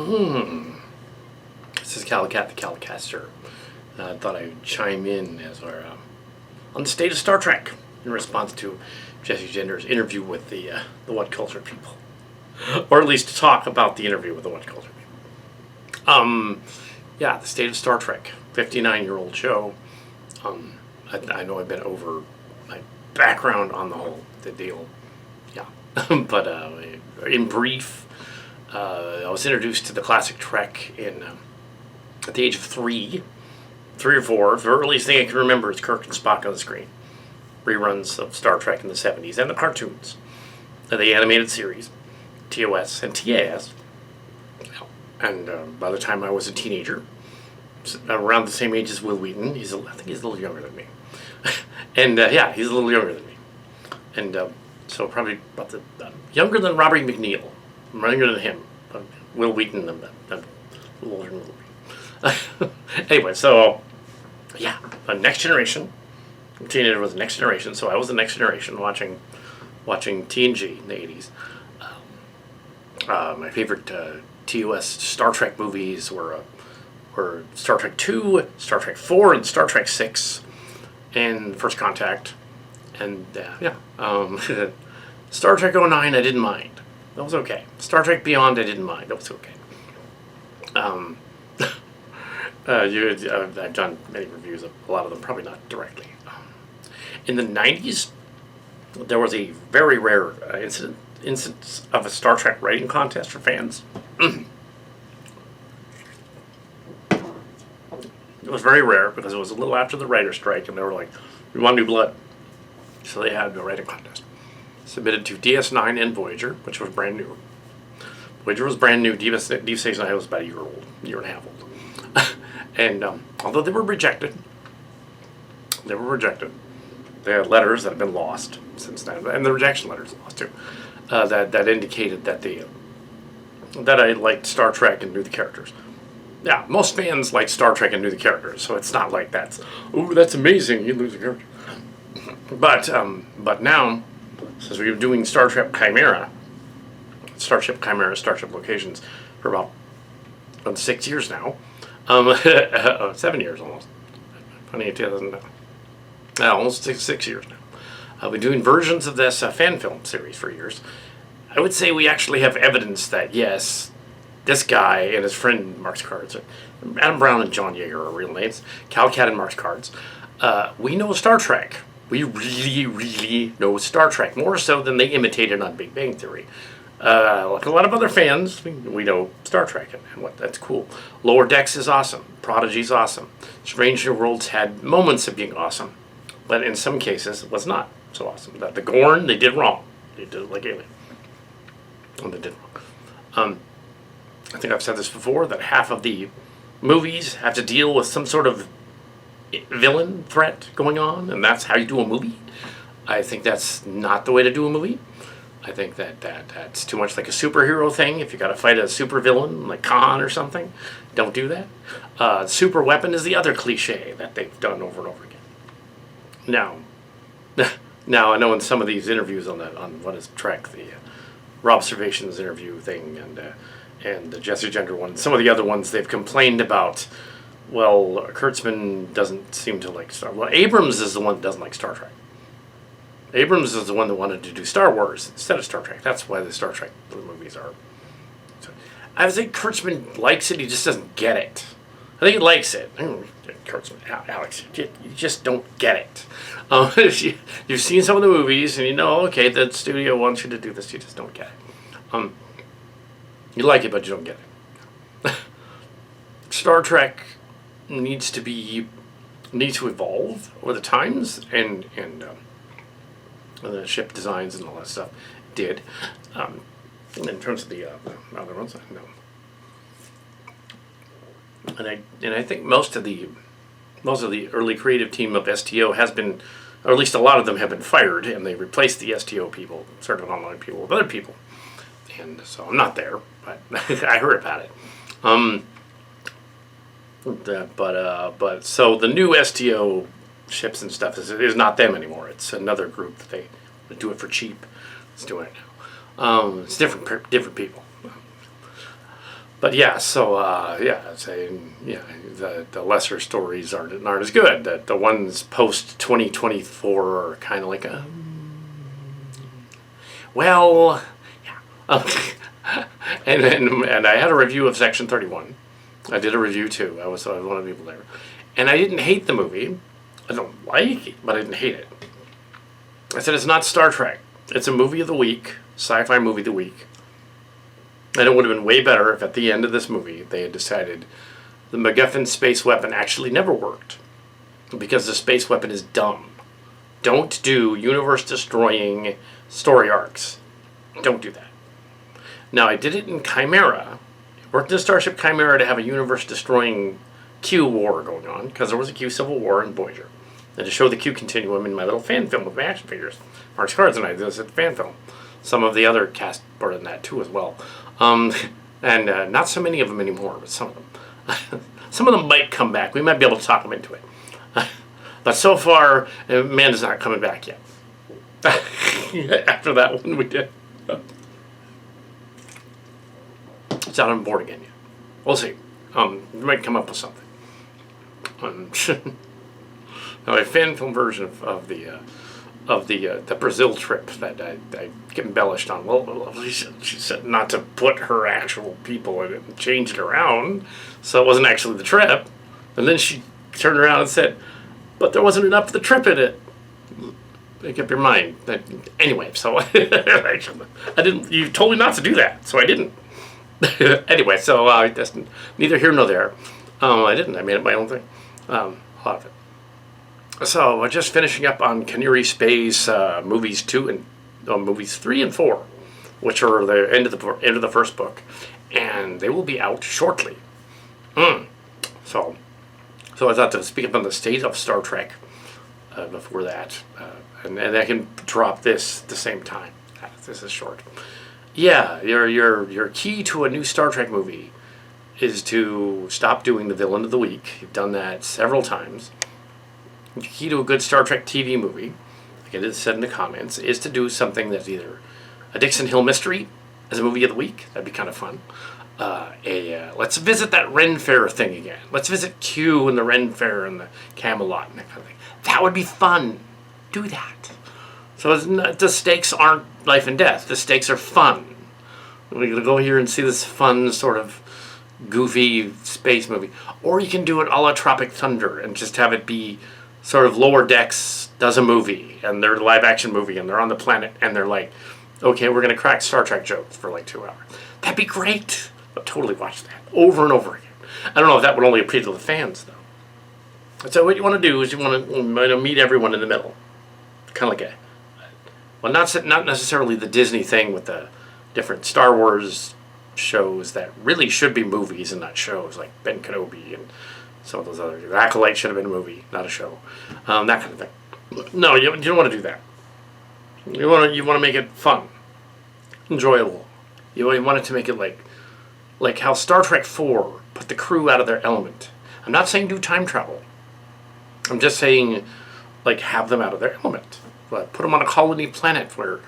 This is Kal Kat, the Calcaster. I thought I'd chime in as our on the state of Star Trek in response to Jesse Gender's interview with the What Culture people, or at least to talk about the interview with the What Culture people. Yeah, the state of Star Trek, 59-year-old show. I know I've been over my background on the deal. Yeah, but in brief, I was introduced to the classic Trek at the age of 3 or 4. The earliest thing I can remember is Kirk and Spock on the screen. Reruns of Star Trek in the 70s and the cartoons, the animated series, TOS and TAS. And by the time I was a teenager, around the same age as Will Wheaton, I think he's a little younger than me. And yeah, he's a little younger than me. And so probably about younger than Robbie McNeil. I'm younger than him. Will Wheaton, I'm a little older than Will Wheaton. Anyway, so yeah, the Next Generation. Teenager was the Next Generation, so I was the Next Generation watching TNG in the 80s. My favorite TOS Star Trek movies were Star Trek 2, Star Trek 4, and Star Trek 6, and First Contact. And Star Trek 09 I didn't mind. That was okay. Star Trek Beyond I didn't mind. That was okay. I've done many reviews of a lot of them, probably not directly. In the 90s, there was a very rare instance of a Star Trek writing contest for fans. It was very rare because it was a little after the writer's strike, and they were like, "We want new blood," so they had a writing contest. Submitted to DS9 and Voyager, which was brand new. Voyager was brand new. Deep Space Nine was about a year and a half old. And although they were rejected, they had letters that had been lost since then, and the rejection letters lost too. That indicated that I liked Star Trek and knew the characters. Yeah, most fans like Star Trek and knew the characters, so it's not like that's amazing. You lose the character. But now, since we've been doing Starship Chimera, Starship Locations for about 6 years now, 7 years almost. Funny, 2000. Almost 6 years now. I've been doing versions of this fan film series for years. I would say we actually have evidence that, yes, this guy and his friend Mark's Cards, Adam Brown and John Yeager are real names, Kal Kat and Mark's Cards, we know Star Trek. We really, really know Star Trek, more so than they imitated on Big Bang Theory. Like a lot of other fans, we know Star Trek and that's cool. Lower Decks is awesome. Prodigy's awesome. Strange New Worlds had moments of being awesome, but in some cases it was not so awesome. The Gorn, they did wrong. They did it like Alien. And they did wrong. I think I've said this before, that half of the movies have to deal with some sort of villain threat going on, and that's how you do a movie. I think that's not the way to do a movie. I think that's too much like a superhero thing. If you got to fight a supervillain like Khan or something, don't do that. Super weapon is the other cliche that they've done over and over again. Now I know in some of these interviews on What is Trek, the Rob Servation's interview thing and the Jesse Gender one, some of the other ones they've complained about. Well, Kurtzman doesn't seem to like Star. Well, Abrams is the one that doesn't like Star Trek. Abrams is the one that wanted to do Star Wars instead of Star Trek. That's why the Star Trek movies are. I think Kurtzman likes it. He just doesn't get it. I think he likes it. Kurtzman, Alex, you just don't get it. You've seen some of the movies, and you know, okay, the studio wants you to do this. You just don't get it. You like it, but you don't get it. Star Trek needs to evolve over the times, and the ship designs and all that stuff did. In terms of the other ones, no. And I think most of the early creative team of STO has been, or at least a lot of them have been fired, and they replaced the STO people, certain online people, with other people. And so I'm not there, but I heard about it. But so the new STO ships and stuff is not them anymore. It's another group that they do it for cheap. It's doing it now. It's different people. But yeah, so saying the lesser stories aren't as good. The ones post 2024 are kind of like well, yeah. And I had a review of Section 31. I did a review too. I was one of the people there, and I didn't hate the movie. I don't like it, but I didn't hate it. I said it's not Star Trek. It's a movie of the week, sci-fi movie of the week. And it would have been way better if at the end of this movie they had decided the MacGuffin space weapon actually never worked because the space weapon is dumb. Don't do universe-destroying story arcs. Don't do that. Now, I did it in Chimera. It worked in Starship Chimera to have a universe-destroying Q war going on because there was a Q civil war in Voyager. And to show the Q continuum in my little fan film with my action figures. Mark's Cards and I did this at the fan film. Some of the other cast were in that too as well. And not so many of them anymore, but some of them. Some of them might come back. We might be able to talk them into it. But so far, Amanda's not coming back yet. After that one we did. It's not on board again yet. We'll see. We might come up with something. A fan film version of the Brazil trip that I embellished on. Well, she said not to put her actual people in it and change it around, so it wasn't actually the trip. And then she turned around and said, "But there wasn't enough of the trip in it." Make up your mind. Anyway, so I didn't. You told me not to do that, so I didn't. Anyway, so that's neither here nor there. I didn't. I made it my own thing. A lot of it. So we're just finishing up on Canary Space movies 2 and movies 3 and 4, which are the end of the first book, and they will be out shortly. So I thought to speak up on the state of Star Trek before that, and I can drop this at the same time. This is short. Yeah, your key to a new Star Trek movie is to stop doing the villain of the week. You've done that several times. The key to a good Star Trek TV movie, like I said in the comments, is to do something that's either a Dixon Hill mystery as a movie of the week. That'd be kind of fun. Let's visit that Ren Fair thing again. Let's visit Q and the Ren Fair and the Camelot and that kind of thing. That would be fun. Do that. So the stakes aren't life and death. The stakes are fun. We're going to go here and see this fun sort of goofy space movie. Or you can do it a la Tropic Thunder and just have it be sort of Lower Decks does a movie, and they're a live action movie, and they're on the planet, and they're like, okay, we're going to crack Star Trek jokes for like 2 hours. That'd be great. I'd totally watch that over and over again. I don't know if that would only appeal to the fans, though. So what you want to do is you want to meet everyone in the middle. Kind of like well, not necessarily the Disney thing with the different Star Wars shows that really should be movies and not shows, like Ben Kenobi and some of those others. Acolyte should have been a movie, not a show. That kind of thing. No, you don't want to do that. You want to make it fun, enjoyable. You want it to make it like how Star Trek 4 put the crew out of their element. I'm not saying do time travel. I'm just saying, like, have them out of their element. But put them on a colony planet where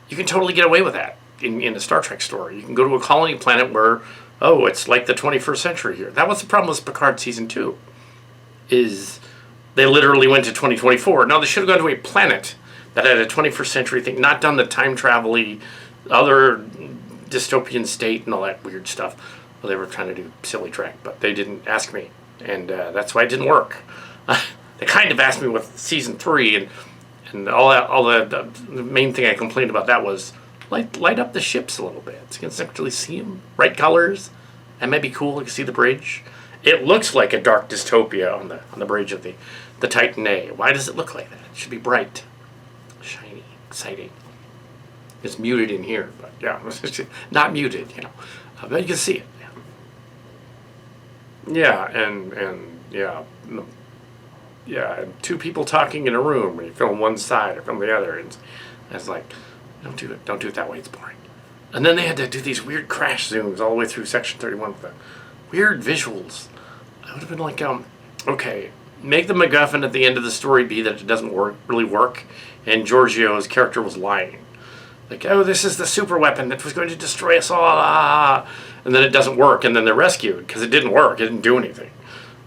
you can totally get away with that in a Star Trek story. You can go to a colony planet where, oh, it's like the 21st century here. That was the problem with Picard Season 2, is they literally went to 2024. Now, they should have gone to a planet that had a 21st century thing, not done the time travel-y, other dystopian state and all that weird stuff. Well, they were trying to do silly Trek, but they didn't ask me, and that's why it didn't work. They kind of asked me with Season 3, and all the main thing I complained about that was light up the ships a little bit so you can actually see them. Bright colors. That might be cool. You can see the bridge. It looks like a dark dystopia on the bridge of the Titan A. Why does it look like that? It should be bright, shiny, exciting. It's muted in here, but yeah, not muted, you know. But you can see it. Yeah, and and two people talking in a room, and you film one side or film the other, and it's like, don't do it that way, it's boring. And then they had to do these weird crash zooms all the way through Section 31 with the weird visuals. I would have been like, okay, make the MacGuffin at the end of the story be that it doesn't really work, and Giorgio's character was lying. Like, oh, this is the super weapon that was going to destroy us all. Ah. And then it doesn't work, and then they're rescued because it didn't work. It didn't do anything.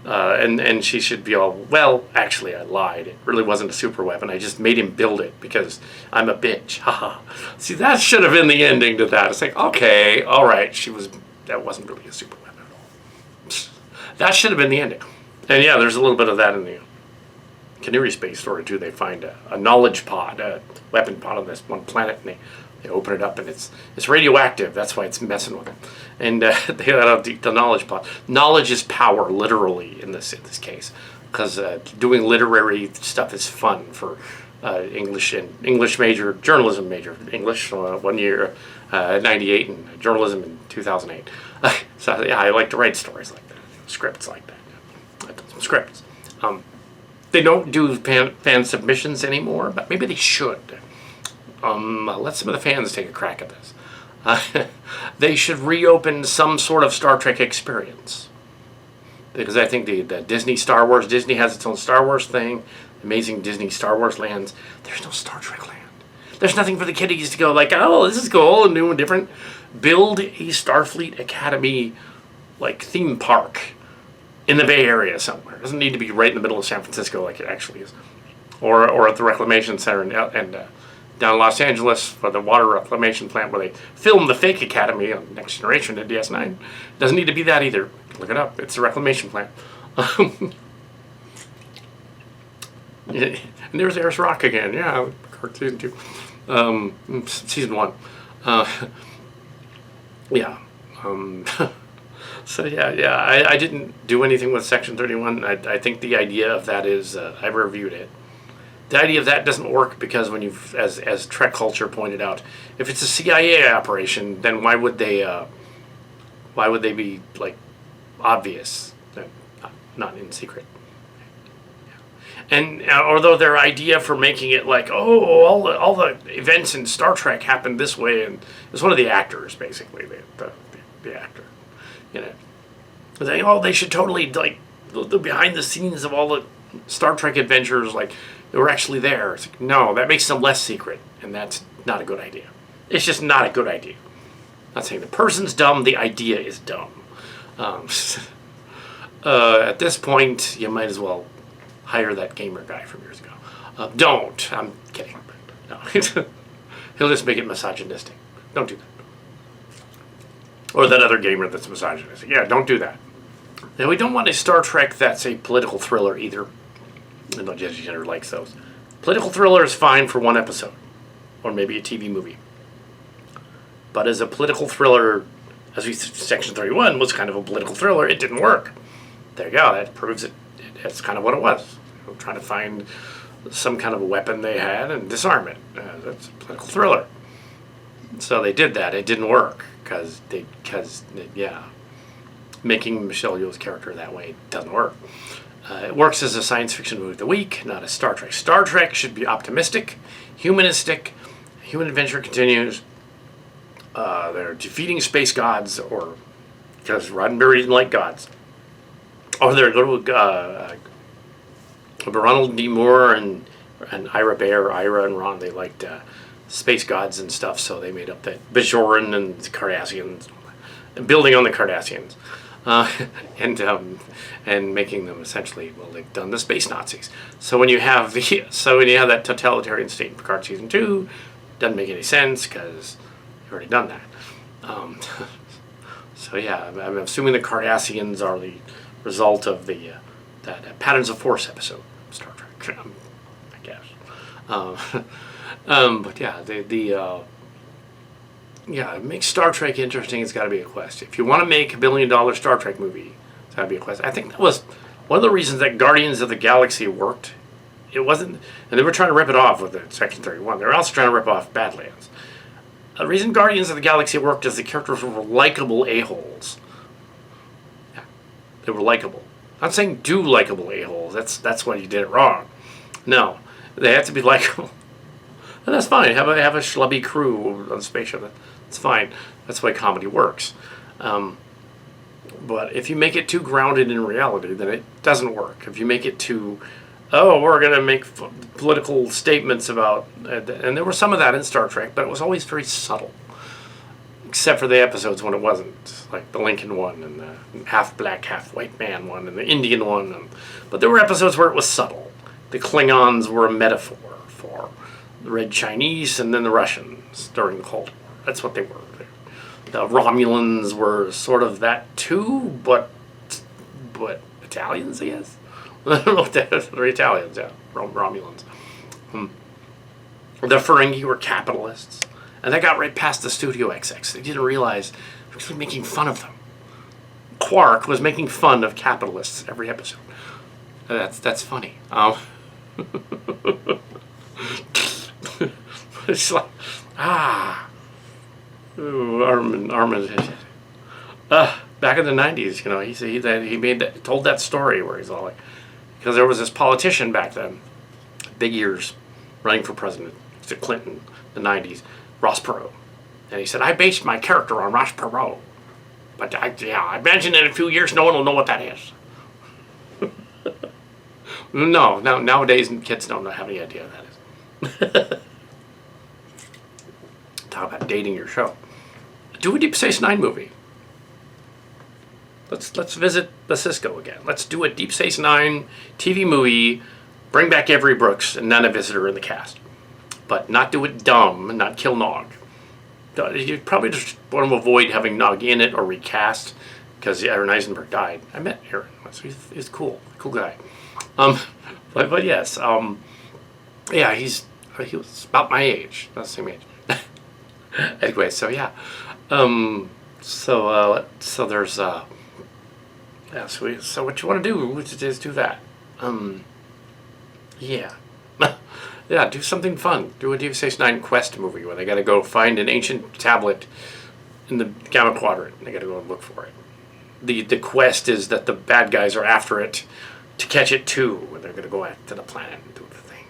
And she should be all, well, actually, I lied. It really wasn't a super weapon. I just made him build it because I'm a bitch. Haha. See, that should have been the ending to that. It's like, okay, all right, that wasn't really a super weapon at all. That should have been the ending. And yeah, there's a little bit of that in the Canary Space story too. They find a knowledge pod, a weapon pod on this one planet, and they open it up, and it's radioactive. That's why it's messing with them. And they let out the knowledge pod. Knowledge is power, literally, in this case, because doing literary stuff is fun for English major, journalism major, English 1 year, 98, and journalism in 2008. So yeah, I like to write stories like that, scripts like that. I've done some scripts. They don't do fan submissions anymore, but maybe they should. Let some of the fans take a crack at this. They should reopen some sort of Star Trek experience. Because I think the Disney has its own Star Wars thing, amazing Disney Star Wars lands. There's no Star Trek land. There's nothing for the kiddies to go like, oh, this is cool and new and different. Build a Starfleet Academy like theme park in the Bay Area somewhere. It doesn't need to be right in the middle of San Francisco like it actually is. Or at the Reclamation Center and down in Los Angeles for the water reclamation plant where they filmed the fake Academy on Next Generation at DS9. Doesn't need to be that either. Look it up. It's the reclamation plant. And there's Eris Rock again. Yeah, season 2. Season 1. Yeah. So yeah. I didn't do anything with Section 31. I think the idea of that is, I reviewed it. The idea of that doesn't work because when you've, as Trek culture pointed out, if it's a CIA operation, then why would they be like obvious, not in secret? And although their idea for making it like, oh, all the events in Star Trek happened this way, and it's one of the actors basically, the actor, you know, saying, oh, they should totally like the behind the scenes of all the Star Trek adventures, like they were actually there. It's like, no, that makes them less secret, and that's not a good idea. It's just not a good idea. I'm not saying the person's dumb, the idea is dumb. At this point, you might as well hire that gamer guy from years ago. Don't. I'm kidding. No. He'll just make it misogynistic. Don't do that. Or that other gamer that's misogynistic. Yeah, don't do that. Now, we don't want a Star Trek that's a political thriller either. I know Jesse Jenner likes those. Political thriller is fine for one episode. Or maybe a TV movie. But as a political thriller, Section 31 was kind of a political thriller, it didn't work. There you go. That proves it. That's kind of what it was. Trying to find some kind of a weapon they had and disarm it. That's a political thriller. So they did that. It didn't work because making Michelle Yeoh's character that way doesn't work. It works as a science fiction movie of the week, not as Star Trek. Star Trek should be optimistic, humanistic. Human adventure continues. They're defeating space gods, or because Roddenberry didn't like gods. Or they're Ronald D. Moore and Ira and Ron, they liked space gods and stuff, so they made up that Bajoran and the Cardassians, building on the Cardassians, and making them essentially, well, they've done the space Nazis. So when you have that totalitarian state in Picard season 2, doesn't make any sense because you've already done that. So yeah, I'm assuming the Cardassians are the result of that Patterns of Force episode of Star Trek, I guess. But yeah, make Star Trek interesting. It's got to be a quest. If you want to make $1 billion Star Trek movie, it's got to be a quest. I think that was one of the reasons that Guardians of the Galaxy worked. It wasn't, and they were trying to rip it off with the Section 31. They were also trying to rip off Badlands. The reason Guardians of the Galaxy worked is the characters were likable a-holes. Yeah, they were likable. I'm not saying do likable a-holes. That's why you did it wrong. No, they have to be likable. And that's fine. Have a schlubby crew on the spaceship. That's fine. That's why comedy works. But if you make it too grounded in reality, then it doesn't work. If you make it too oh, we're going to make political statements about, and there was some of that in Star Trek, but it was always very subtle. Except for the episodes when it wasn't, like the Lincoln one and the half black, half white man one and the Indian one. But there were episodes where it was subtle. The Klingons were a metaphor for the Red Chinese and then the Russians during the Cold War. That's what they were. The Romulans were sort of that too, but Italians, I guess. I don't know what that is. They're Italians, yeah, Romulans. The Ferengi were capitalists. And they got right past the Studio XX. They didn't realize they were actually making fun of them. Quark was making fun of capitalists every episode. That's funny. It's like, ooh, Armin. Back in the 90s, you know, he told that story where he's all like, because there was this politician back then, big years, running for president, to Clinton, the 90s. Ross Perot. And he said, I based my character on Ross Perot. But I imagine in a few years no one will know what that is. No, nowadays kids don't have any idea what that is. Talk about dating your show. Do a Deep Space Nine movie. Let's visit the Cisco again. Let's do a Deep Space Nine TV movie, bring back Avery Brooks and Nana Visitor in the cast. But not do it dumb and not kill Nog. You probably just want to avoid having Nog in it or recast because Aaron Eisenberg died. I met Aaron once. He's cool guy. But yes, yeah, he was about my age, not the same age. Anyway, so yeah, so there's yeah, so what you want to do is do that. Yeah. Yeah, do something fun. Do a Deep Space Nine quest movie where they got to go find an ancient tablet in the Gamma Quadrant. And they got to go and look for it. The quest is that the bad guys are after it to catch it too. Where they're going to go out to the planet and do the thing.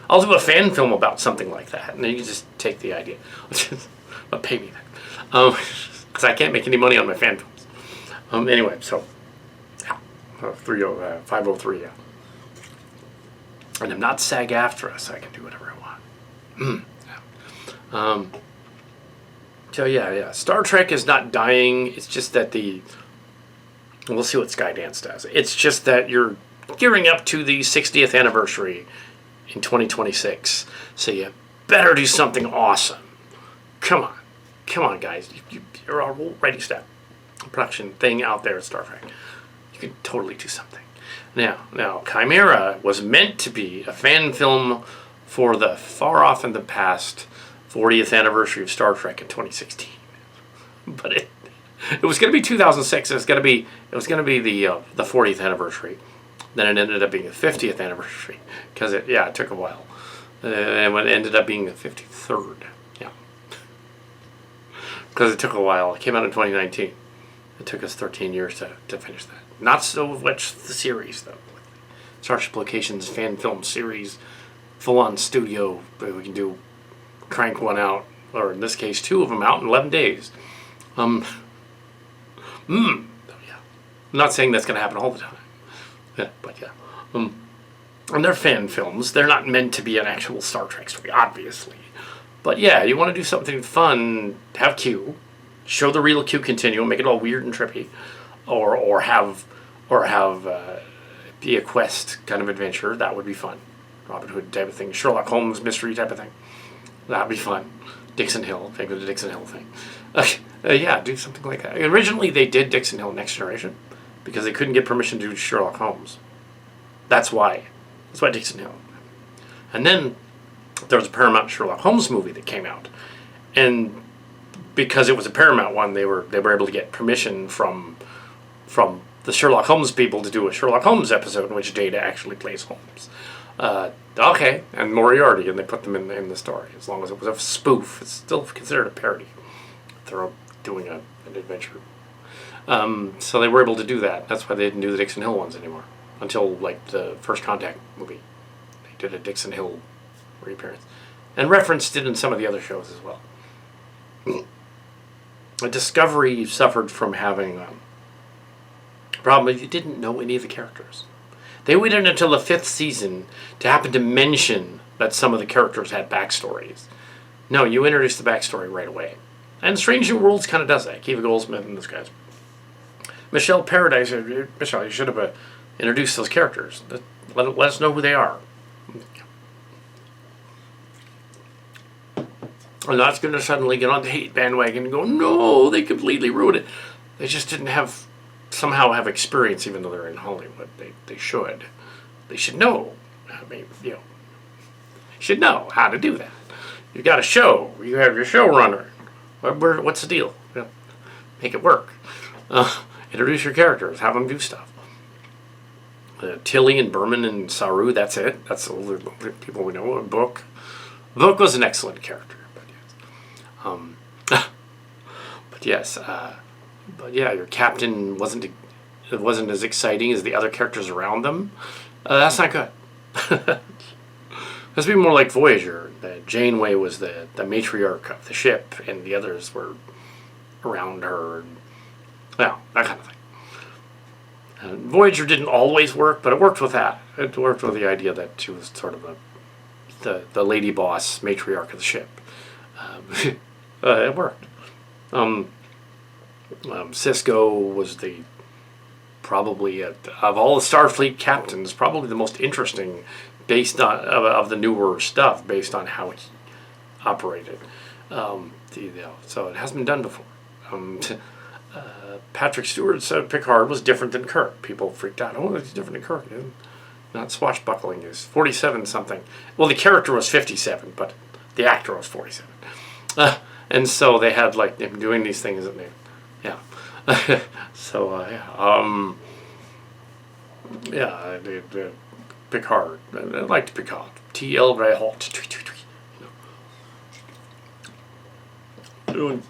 I'll do a fan film about something like that, and then you can just take the idea. But pay me that, because I can't make any money on my fan films. Anyway, so yeah, 503. Yeah. And I'm not SAG-AFTRA, so I can do whatever I want. Yeah. So yeah. Star Trek is not dying. It's just that we'll see what Skydance does. It's just that you're gearing up to the 60th anniversary in 2026. So you better do something awesome. Come on, guys. You're already set production thing out there at Star Trek. You can totally do something. Now, Chimera was meant to be a fan film for the far off in the past 40th anniversary of Star Trek in 2016, but it was going to be 2006. It was going to be the 40th anniversary. Then it ended up being the 50th anniversary because it took a while, and it ended up being the 53rd. Yeah, because it took a while. It came out in 2019. It took us 13 years to finish that. Not so much the series, though. Starship Locations fan film series, full-on studio. We can crank one out, or in this case, 2 of them out in 11 days. Yeah. I'm not saying that's going to happen all the time. Yeah, but yeah. And they're fan films. They're not meant to be an actual Star Trek story, obviously. But yeah, you want to do something fun, have Q, show the real Q continuum, make it all weird and trippy, or have be a quest kind of adventure. That would be fun. Robin Hood type of thing, Sherlock Holmes mystery type of thing. That'd be fun. Dixon Hill, think of the Dixon Hill thing. Yeah, do something like that. Originally, they did Dixon Hill Next Generation because they couldn't get permission to do Sherlock Holmes. That's why Dixon Hill. And then there was a Paramount Sherlock Holmes movie that came out, and because it was a Paramount one, they were able to get permission from the Sherlock Holmes people to do a Sherlock Holmes episode in which Data actually plays Holmes. Okay, and Moriarty, and they put them in the story. As long as it was a spoof, it's still considered a parody. They're doing an adventure. So they were able to do that. That's why they didn't do the Dixon Hill ones anymore. Until, like, the First Contact movie. They did a Dixon Hill reappearance. And referenced it in some of the other shows as well. Discovery suffered from having a problem. You didn't know any of the characters. They waited until the 5th season to happen to mention that some of the characters had backstories. No, you introduce the backstory right away. And Strange New Worlds kind of does that. Kiva Goldsmith and those guys. Michelle Paradise, Michelle, you should have introduced those characters. Let us know who they are. I'm not going to suddenly get on the hate bandwagon and go, no, they completely ruined it. They just didn't somehow have experience, even though they're in Hollywood. They should. They should know. I mean, should know how to do that. You got a show. You have your showrunner. What's the deal? Make it work. Introduce your characters. Have them do stuff. Tilly and Berman and Saru, that's it. That's all the people we know. Book was an excellent character. But yes, but yeah, your captain wasn't as exciting as the other characters around them. That's not good. Let's be more like Voyager. Janeway was the matriarch of the ship, and the others were around her. And, well, that kind of thing. Voyager didn't always work, but it worked with that. It worked with the idea that she was sort of the lady boss, matriarch of the ship. It worked. Cisco was probably of all the Starfleet captains, probably the most interesting, based on of the newer stuff, based on how he operated. So it hasn't been done before. Patrick Stewart said Picard was different than Kirk. People freaked out. Oh, he's different than Kirk. Not swashbuckling. He's 47 something. Well, the character was 57, but the actor was 47. And so they had like them doing these things, and Picard. I liked Picard. TL very hot.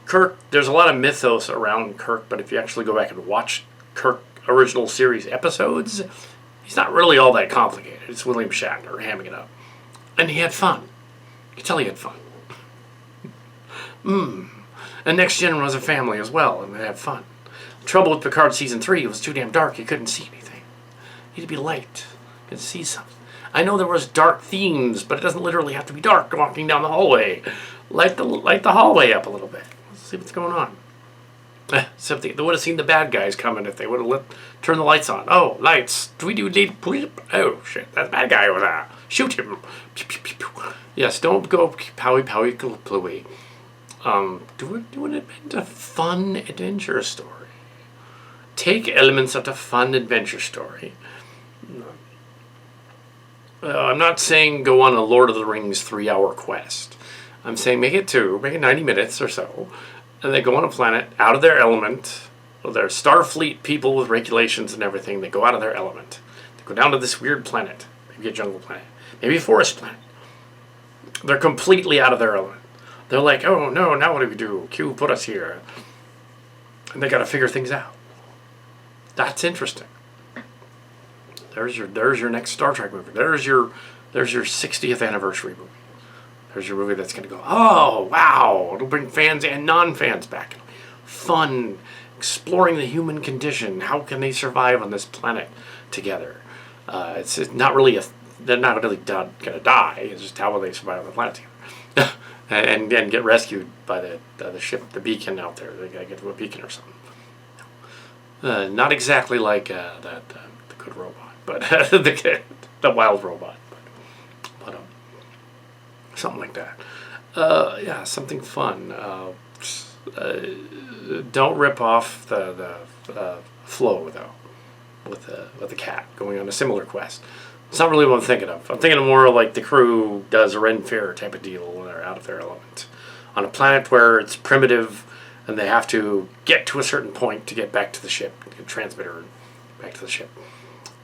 Kirk, there's a lot of mythos around Kirk, but if you actually go back and watch Kirk original series episodes, he's not really all that complicated. It's William Shatner hamming it up. And he had fun. You can tell he had fun. And Next Gen was a family as well, and they had fun. The trouble with Picard Season 3, it was too damn dark. You couldn't see anything. You had to be light. You could see something. I know there was dark themes, but it doesn't literally have to be dark walking down the hallway. Light the hallway up a little bit. Let's see what's going on. So they would have seen the bad guys coming if they would have turned the lights on. Oh, lights. Oh, shit. That's a bad guy over there. Shoot him. Yes, don't go powy plooey. Do a fun adventure story. Take elements of a fun adventure story. I'm not saying go on a Lord of the Rings 3-hour quest. I'm saying make it 90 minutes or so, and they go on a planet out of their element. Well, they're Starfleet people with regulations and everything. They go out of their element. They go down to this weird planet, maybe a jungle planet, maybe a forest planet. They're completely out of their element. They're like, oh no, now what do we do? Q put us here. And they got to figure things out. That's interesting. There's your next Star Trek movie. There's your 60th anniversary movie. There's your movie that's going to go, oh, wow. It'll bring fans and non-fans back. Fun, exploring the human condition. How can they survive on this planet together? It's not really they're not really going to die. It's just how will they survive on the planet together? and get rescued by the ship, the beacon out there. They got to get to a beacon or something. Not exactly like the good robot, but the wild robot. But something like that. Yeah, something fun. Don't rip off the flow though, with the cat going on a similar quest. It's not really what I'm thinking of. I'm thinking of more like the crew does a Ren Fair type of deal when they're out of their element on a planet where it's primitive and they have to get to a certain point to get back to the ship, get a transmitter back to the ship.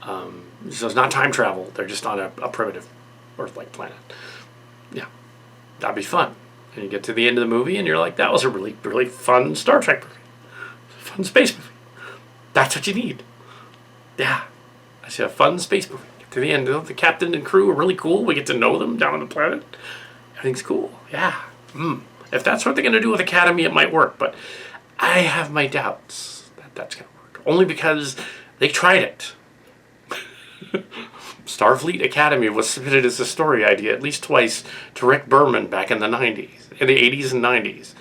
So it's not time travel. They're just on a primitive Earth-like planet. Yeah, that'd be fun. And you get to the end of the movie and you're like, that was a really, really fun Star Trek movie. Fun space movie. That's what you need. Yeah, I see a fun space movie. Get to the end. The captain and crew are really cool. We get to know them down on the planet. Everything's cool. Yeah. If that's what they're going to do with Academy, it might work. But I have my doubts that that's going to work. Only because they tried it. Starfleet Academy was submitted as a story idea at least twice to Rick Berman back in the 80s and 90s.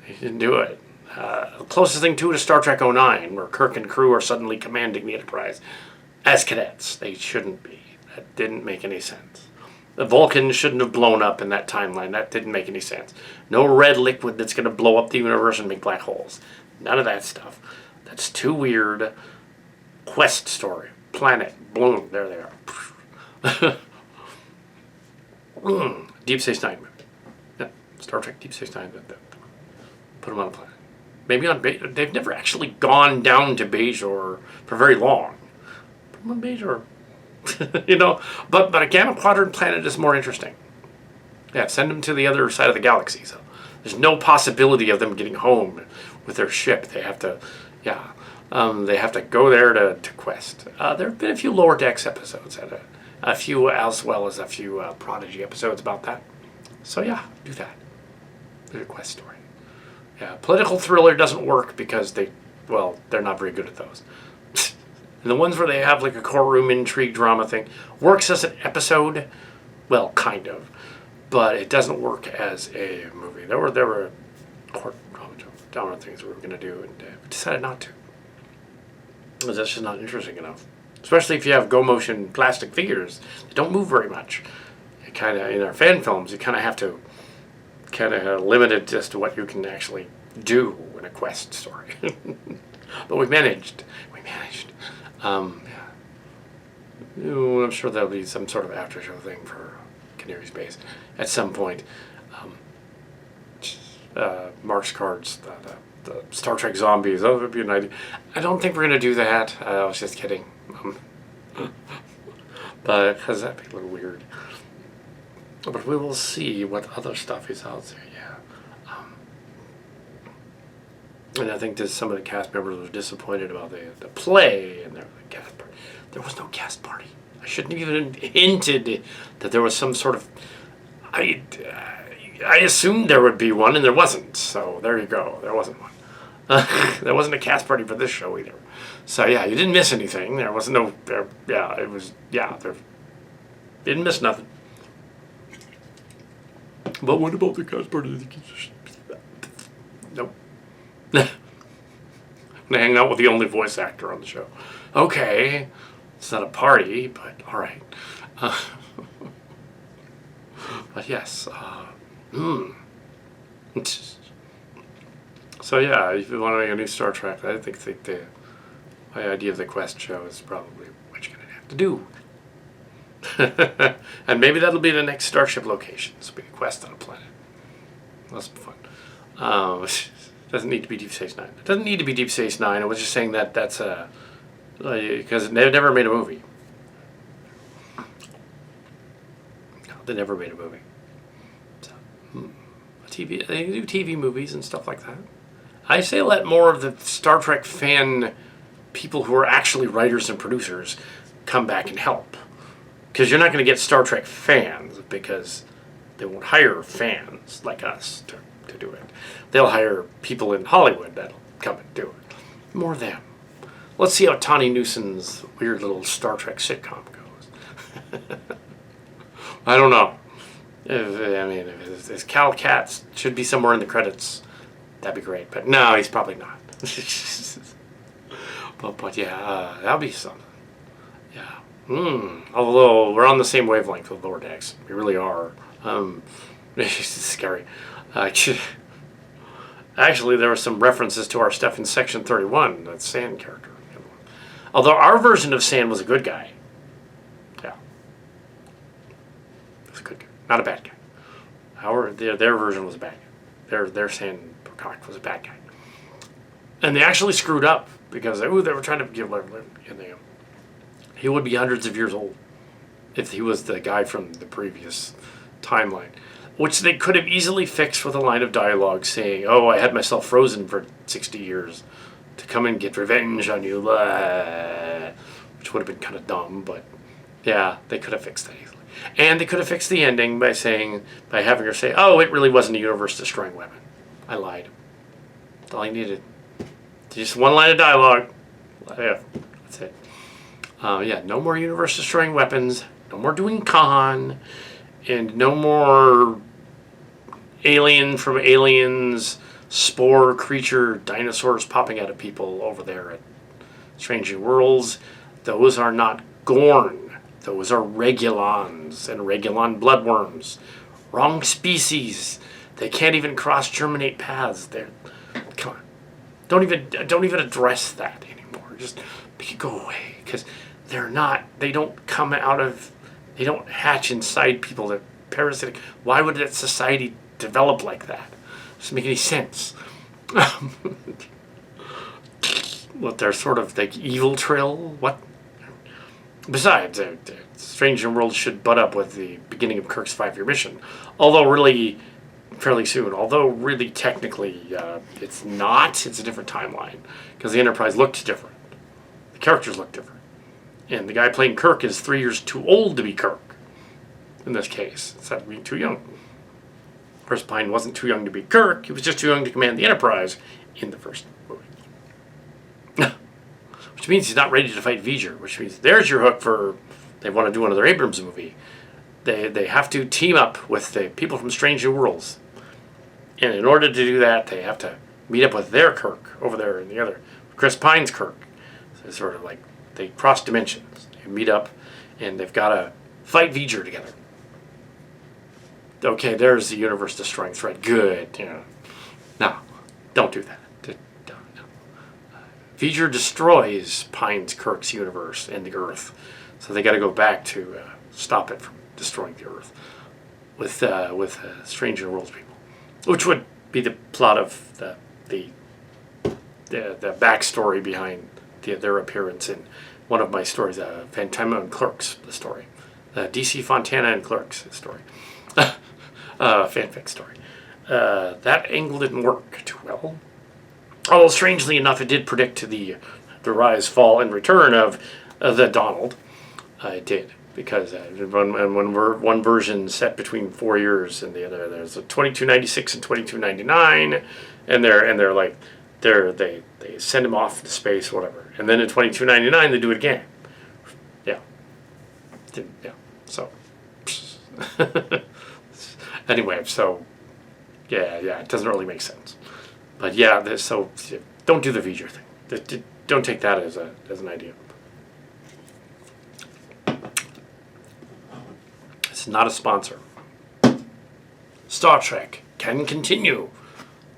He didn't do it. The closest thing to it is Star Trek '09, where Kirk and crew are suddenly commanding the Enterprise as cadets. They shouldn't be. That didn't make any sense. The Vulcans shouldn't have blown up in that timeline. That didn't make any sense. No red liquid that's going to blow up the universe and make black holes. None of that stuff. That's too weird. Quest story. Planet. Bloom. There they are. Deep Space Nine movie. Yeah. Star Trek Deep Space Nine. Put them on a planet. Maybe on Bajor. They've never actually gone down to Bajor for very long. Put them on Bajor. You know, but a Gamma Quadrant planet is more interesting. Yeah, send them to the other side of the galaxy. So there's no possibility of them getting home with their ship. They have to, they have to go there to quest. There have been a few Lower Decks episodes, and a few as well as a few Prodigy episodes about that. So yeah, do that. There's a quest story. Yeah, political thriller doesn't work because they're not very good at those. And the ones where they have like a courtroom intrigue drama thing works as an episode, well, kind of, but it doesn't work as a movie. There were court drama things we were going to do, and we decided not to. Because that's just not interesting enough. Especially if you have go motion plastic figures that don't move very much. It kind of, in our fan films, you kind of have to limit it just to what you can actually do in a quest story. But we managed. I'm sure there'll be some sort of after show thing for Canary Space at some point. Mark's cards, the Star Trek zombies, that would be an idea. I don't think we're going to do that. I was just kidding. But because that'd be a little weird. But we will see what other stuff is out there, yeah. And I think that some of the cast members were disappointed about the play and the cast party. There was no cast party. I shouldn't have even hinted that there was some sort of... I assumed there would be one, and there wasn't. So there you go. There wasn't one. There wasn't a cast party for this show either. So yeah, you didn't miss anything. There wasn't no... There didn't miss nothing. But what about the cast party? Nope. I'm gonna hang out with the only voice actor on the show. Okay, it's not a party, but all right. But yes. So yeah, if you want to make a new Star Trek, I think my idea of the Quest show is probably what you're gonna have to do. And maybe that'll be the next Starship location. So be a quest on a planet. That's fun. Doesn't need to be Deep Space Nine. It doesn't need to be Deep Space Nine. I was just saying that's because they never made a movie. No, they never made a movie. So, they do TV movies and stuff like that. I say let more of the Star Trek fan people who are actually writers and producers come back and help. Because you're not going to get Star Trek fans because they won't hire fans like us to do it. They'll hire people in Hollywood that'll come and do it. More them. Let's see how Tawny Newsom's weird little Star Trek sitcom goes. I don't know. If Kal Kat should be somewhere in the credits, that'd be great. But no, he's probably not. but yeah, that'll be something. Yeah. Although we're on the same wavelength with Lower Decks. We really are. It's scary. Actually, there were some references to our stuff in Section 31, that Sand character. Although our version of Sand was a good guy. Yeah. It was a good guy. Not a bad guy. Their version was a bad guy. Their Sand Prakash was a bad guy. And they actually screwed up because they were trying to give he would be hundreds of years old if he was the guy from the previous timeline. Which they could have easily fixed with a line of dialogue saying, "Oh, I had myself frozen for 60 years to come and get revenge on you," which would have been kind of dumb, but yeah, they could have fixed that easily. And they could have fixed the ending by having her say, "Oh, it really wasn't a universe-destroying weapon. I lied." That's all I needed. Just one line of dialogue. Yeah, that's it. Yeah, no more universe-destroying weapons, no more doing con, and no more alien from aliens, spore creature dinosaurs popping out of people over there at Strange New Worlds. Those are not Gorn. Those are Regulons and Regulon bloodworms. Wrong species. They can't even cross-germinate paths. They're, come on. Don't even address that anymore. Just make it go away. Because they don't come out of, they don't hatch inside people. They're parasitic. Why would that society develop like that? Doesn't make any sense. What, they're sort of like evil trill? What? Besides, Strange New Worlds should butt up with the beginning of Kirk's 5-year mission. Although really, fairly soon. Although really technically, it's not. It's a different timeline. Because the Enterprise looked different. The characters look different. And the guy playing Kirk is 3 years too old to be Kirk. In this case, instead of being too young. Chris Pine wasn't too young to be Kirk. He was just too young to command the Enterprise in the first movie. Which means he's not ready to fight V'ger. Which means there's your hook for they want to do another Abrams movie. They have to team up with the people from Strange New Worlds. And in order to do that, they have to meet up with their Kirk over there in the other. Chris Pine's Kirk. So it's sort of like they cross dimensions. They meet up and they've got to fight V'ger together. Okay, there's the universe-destroying threat. Good, No, don't do that. Don't. V'ger destroys Pine's Kirk's universe and the Earth, so they got to go back to stop it from destroying the Earth with Strange New Worlds people, which would be the plot of the backstory behind their appearance in one of my stories, Fantoma and Clerks, the story, DC Fontana and Clerks story. Fanfic story. That angle didn't work too well. Although, strangely enough, it did predict the rise, fall, and return of the Donald. It did. Because one version set between 4 years and the other, there's a 2296 and 2299, and they send him off to space, whatever. And then in 2299, they do it again. Yeah. So. Anyway, so, yeah, it doesn't really make sense. But yeah, don't do the V'ger thing. Don't take that as an idea. It's not a sponsor. Star Trek can continue.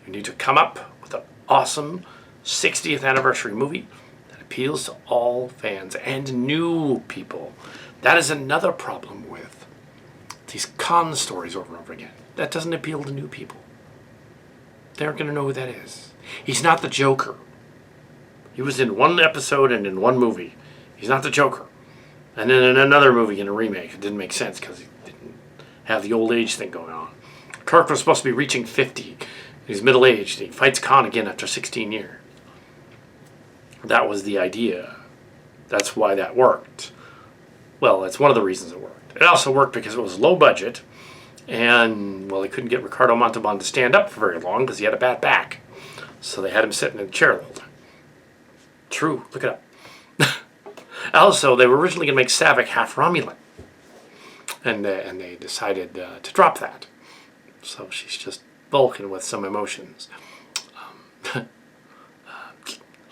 You need to come up with an awesome 60th anniversary movie that appeals to all fans and new people. That is another problem with these con stories over and over again. That doesn't appeal to new people. They aren't going to know who that is. He's not the Joker. He was in one episode and in one movie. He's not the Joker. And then in another movie in a remake, it didn't make sense because he didn't have the old age thing going on. Kirk was supposed to be reaching 50. He's middle-aged. He fights Khan again after 16 years. That was the idea. That's why that worked. Well, that's one of the reasons it worked. It also worked because it was low budget, and, well, they couldn't get Ricardo Montalban to stand up for very long because he had a bad back. So they had him sitting in a chair the whole time. True, look it up. Also, they were originally going to make Saavik half Romulan, and they decided to drop that. So she's just Vulcan with some emotions.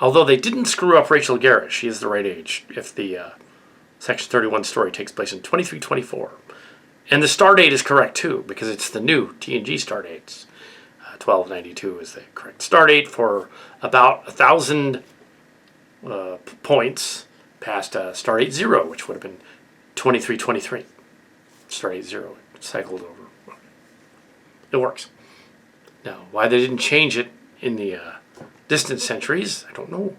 Although they didn't screw up Rachel Garrett, she is the right age if the Section 31 story takes place in 2324. And the star date is correct, too, because it's the new TNG star dates. 1292 is the correct star date for about 1,000 points past Stardate 0, which would have been 2323. Stardate 0 cycled over. It works. Now, why they didn't change it in the distant centuries, I don't know.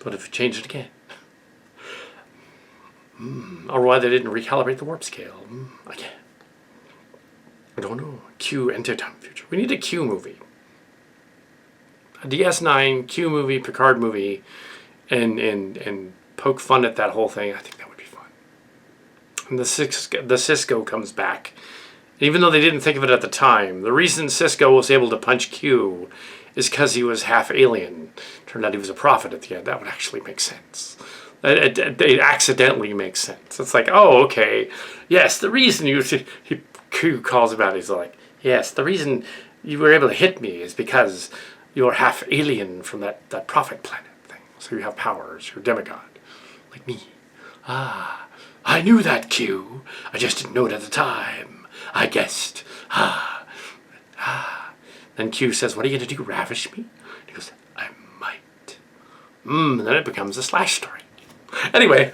But if you change it again. Or why they didn't recalibrate the warp scale. I don't know. Q Enter Time Future. We need a Q movie. A DS9 Q movie, Picard movie, and poke fun at that whole thing. I think that would be fun. And the Cisco comes back. Even though they didn't think of it at the time, the reason Cisco was able to punch Q is because he was half alien. Turned out he was a prophet at the end. That would actually make sense. It accidentally makes sense. It's like, oh, okay, yes, the reason Q calls him out, he's like, yes, the reason you were able to hit me is because you're half alien from that prophet planet thing. So you have powers, you're a demigod, like me. Ah, I knew that, Q. I just didn't know it at the time. I guessed. Then Q says, what are you going to do, ravish me? He goes, I might. And then it becomes a Slash story. Anyway,